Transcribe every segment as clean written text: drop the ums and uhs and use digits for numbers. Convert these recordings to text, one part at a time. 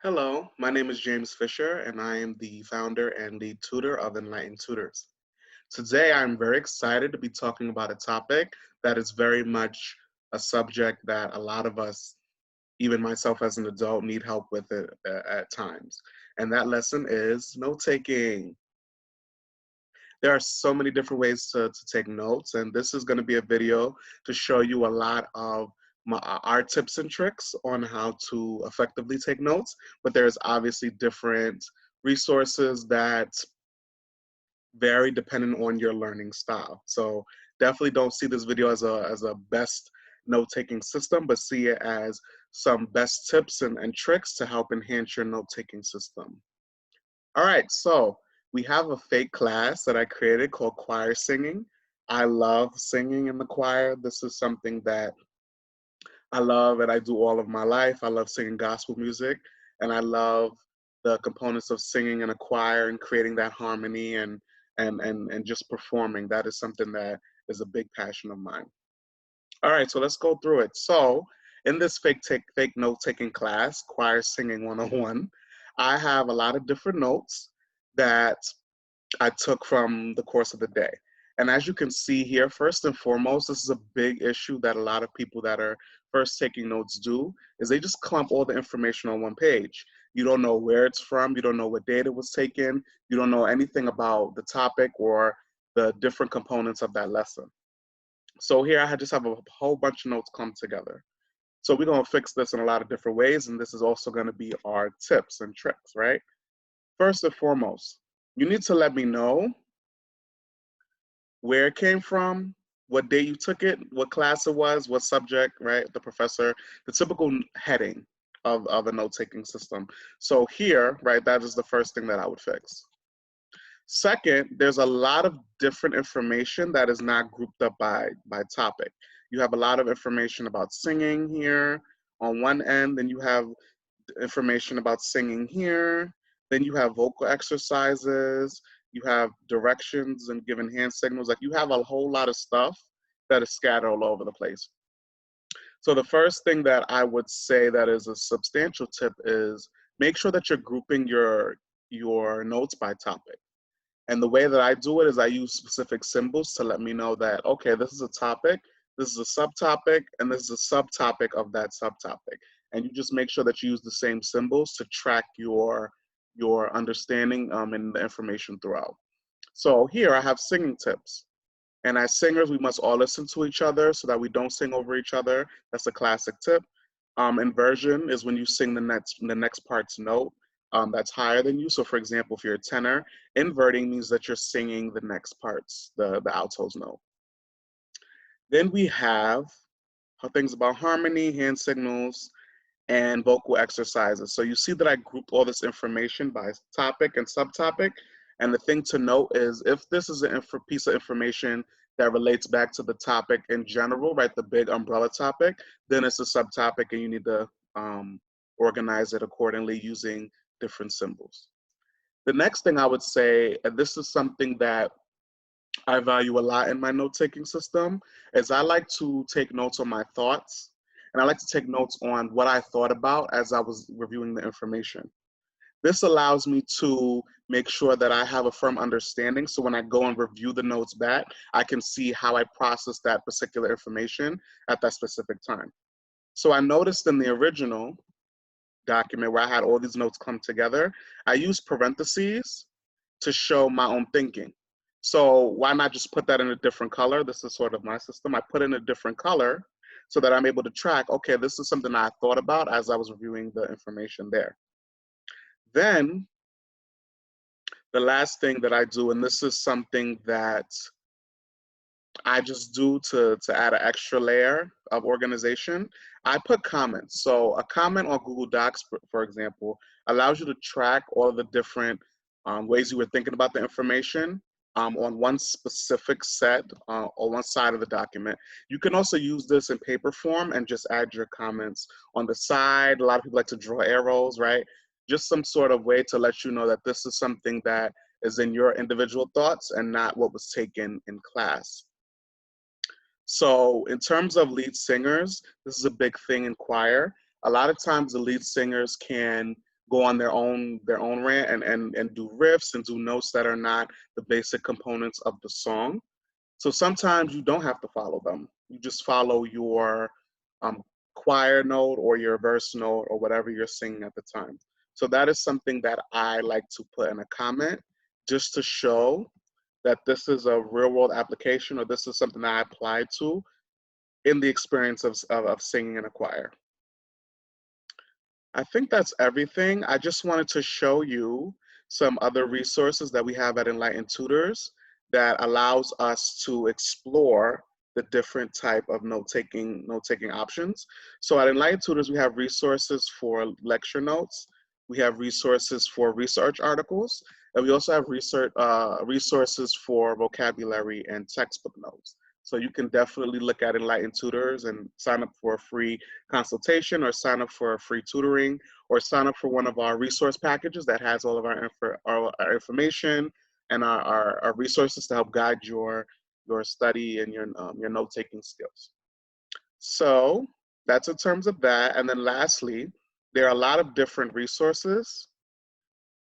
Hello, my name is James Fisher, and I am the founder and lead tutor of Enlightened Tutors. Today, I'm very excited to be talking about a topic that is very much a subject that a lot of us, even myself as an adult, need help with it at times. And that lesson is note taking. There are so many different ways to take notes, and this is going to be a video to show you a lot of our tips and tricks on how to effectively take notes. But there's obviously different resources that vary depending on your learning style. So definitely don't see this video as a best note-taking system, but see it as some best tips and tricks to help enhance your note-taking system. All right, so we have a fake class that I created called choir singing. I love singing in the choir. This is something that I love and I do all of my life. I love singing gospel music, and I love the components of singing in a choir and creating that harmony and just performing. That is something that is a big passion of mine. All right, so let's go through it. So in this fake note taking class, choir singing 101, I have a lot of different notes that I took from the course of the day. And as you can see here, first and foremost, this is a big issue that a lot of people that are first taking notes do, is they just clump all the information on one page. You don't know where it's from, you don't know what data was taken, you don't know anything about the topic or the different components of that lesson. So here I just have a whole bunch of notes come together. So we're gonna fix this in a lot of different ways, and this is also gonna be our tips and tricks, right? First and foremost, you need to let me know where it came from, what day you took it, what class it was, what subject, right? The professor, the typical heading of a note-taking system. So here, right, that is the first thing that I would fix. Second, there's a lot of different information that is not grouped up by topic. You have a lot of information about singing here on one end, then you have information about singing here. Then you have vocal exercises, you have directions and giving hand signals. Like you have a whole lot of stuff that is scattered all over the place. So the first thing that I would say that is a substantial tip is make sure that you're grouping your notes by topic. And the way that I do it is I use specific symbols to let me know that, okay, this is a topic, this is a subtopic, and this is a subtopic of that subtopic. And you just make sure that you use the same symbols to track your understanding and the information throughout. So here I have singing tips. And as singers, we must all listen to each other so that we don't sing over each other. That's a classic tip. Inversion is when you sing the next part's note that's higher than you. So for example, if you're a tenor, inverting means that you're singing the next parts, the alto's note. Then we have things about harmony, hand signals, and vocal exercises. So you see that I grouped all this information by topic and subtopic. And the thing to note is if this is a piece of information that relates back to the topic in general, right, the big umbrella topic, then it's a subtopic and you need to organize it accordingly using different symbols. The next thing I would say, and this is something that I value a lot in my note-taking system, is I like to take notes on my thoughts, and I like to take notes on what I thought about as I was reviewing the information. This allows me to make sure that I have a firm understanding, so when I go and review the notes back, I can see how I processed that particular information at that specific time. So I noticed in the original document where I had all these notes come together, I used parentheses to show my own thinking. So why not just put that in a different color? This is sort of my system. I put in a different color so that I'm able to track, okay, this is something I thought about as I was reviewing the information there. Then the last thing that I do, and this is something that I just do to add an extra layer of organization, I put comments. So a comment on Google Docs, for example, allows you to track all of the different ways you were thinking about the information on one specific set or one side of the document. You can also use this in paper form and just add your comments on the side. A lot of people like to draw arrows, right? Just some sort of way to let you know that this is something that is in your individual thoughts and not what was taken in class. So in terms of lead singers, this is a big thing in choir. A lot of times the lead singers can go on their own rant and do riffs and do notes that are not the basic components of the song. So sometimes you don't have to follow them. You just follow your um, choir note or your verse note or whatever you're singing at the time. So that is something that I like to put in a comment just to show that this is a real world application or this is something that I applied to in the experience of singing in a choir. I think that's everything. I just wanted to show you some other resources that we have at Enlightened Tutors that allows us to explore the different type of note-taking options. So at Enlightened Tutors, we have resources for lecture notes, we have resources for research articles, and we also have resources for vocabulary and textbook notes. So you can definitely look at Enlightened Tutors and sign up for a free consultation or sign up for a free tutoring or sign up for one of our resource packages that has all of our information and our resources to help guide your study and your note-taking skills. So that's in terms of that. And then lastly, there are a lot of different resources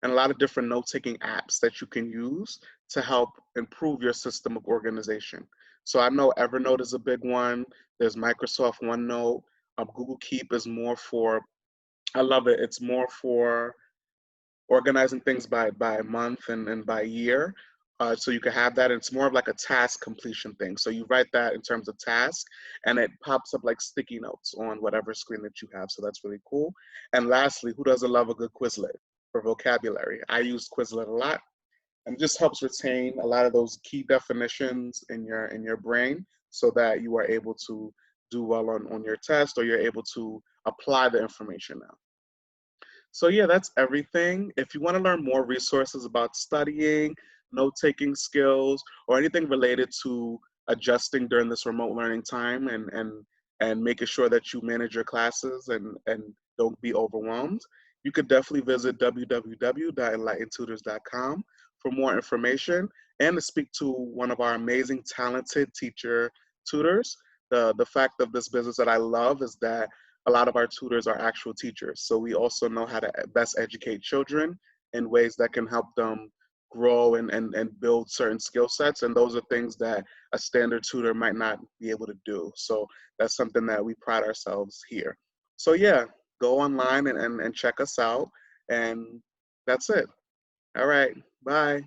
and a lot of different note-taking apps that you can use to help improve your system of organization. So I know Evernote is a big one. There's Microsoft OneNote. Google Keep is more for, I love it. It's more for organizing things by month and by year. So you can have that. It's more of like a task completion thing. So you write that in terms of task and it pops up like sticky notes on whatever screen that you have. So that's really cool. And lastly, who doesn't love a good Quizlet for vocabulary? I use Quizlet a lot and it just helps retain a lot of those key definitions in your brain so that you are able to do well on your test or you're able to apply the information now. So yeah, that's everything. If you want to learn more resources about studying, note-taking skills, or anything related to adjusting during this remote learning time and making sure that you manage your classes and don't be overwhelmed, you could definitely visit www.enlightentutors.com for more information and to speak to one of our amazing, talented teacher tutors. The fact of this business that I love is that a lot of our tutors are actual teachers. So we also know how to best educate children in ways that can help them grow and build certain skill sets. And those are things that a standard tutor might not be able to do. So that's something that we pride ourselves here. So yeah, go online and check us out. And that's it. All right, bye.